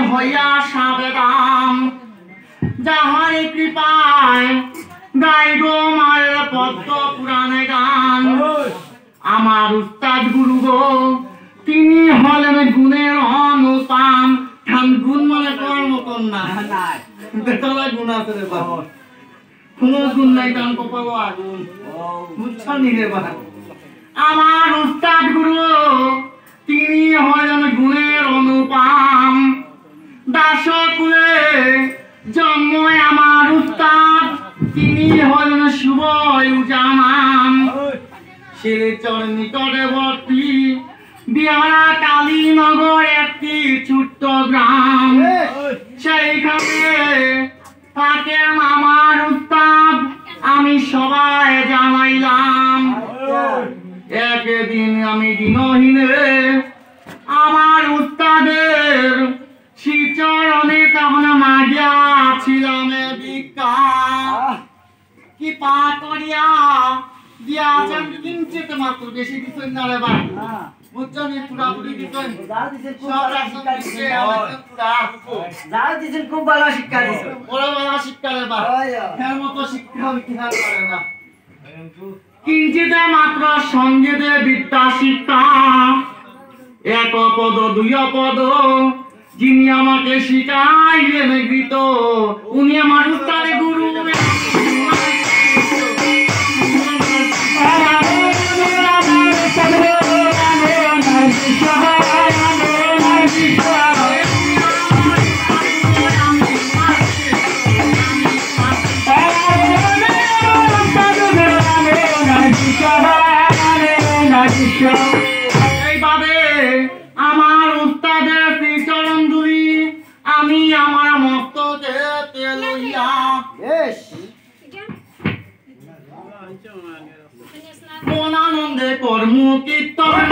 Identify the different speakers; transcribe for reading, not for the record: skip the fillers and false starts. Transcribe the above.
Speaker 1: হইয়া সাবেদাম যাহার কৃপায় গাইব মায়ের পদ্ম পুরাণে গান আমার উস্তাদ গুরু গো তিনি হলেন গুণের অনুপাম ঠান গুণ মানে কর্ম কন্যা বেতলা গুণ আছে রে বাবা কোনো গুণ নাই কারণ কপাল আগুন বুঝছো নি রে বাবা আমার উস্তাদ গুরু তিনি হলেন গুণের অনুপাম দাসকুলে জন্ম আমার উস্তাদ তিনি হলেন শুভ উজামাম শিলচর নিকটবর্তী বিহারা কালীনগর একটি ছোট্ট গ্রাম সেইখানে থাকেন আমার উস্তাদ আমি সবাই জানাইলাম একদিন আমি দিনহীনে আমার উস্তাদের শ্রীচরণে তখন মাগিয়াছিলাম ভিক্ষা কি পা করিয়া দিয়াছেন কিঞ্চিত মাত্র বেশি কিছুই না রে ভাই বুঝছেন পুরাপুরি কিছুই সব রাখছেন খুব ভালো শিক্ষা দিয়েছে বড় ভালো শিক্ষা রে ভাই এর মতো শিক্ষা আমি কি আর করে না কিঞ্চিত মাত্র সঙ্গীতে বিদ্যা শিক্ষা এক পদ দুই পদ যিনি আমাকে শিখাইলেন গীত উনি আমার উস্তাদ গুরু এইভাবে আমার উস্তাদের শ্রীচরণ ধুলি আমি আমার মস্তকে লইয়া মন আনন্দে কর্ম কীর্তন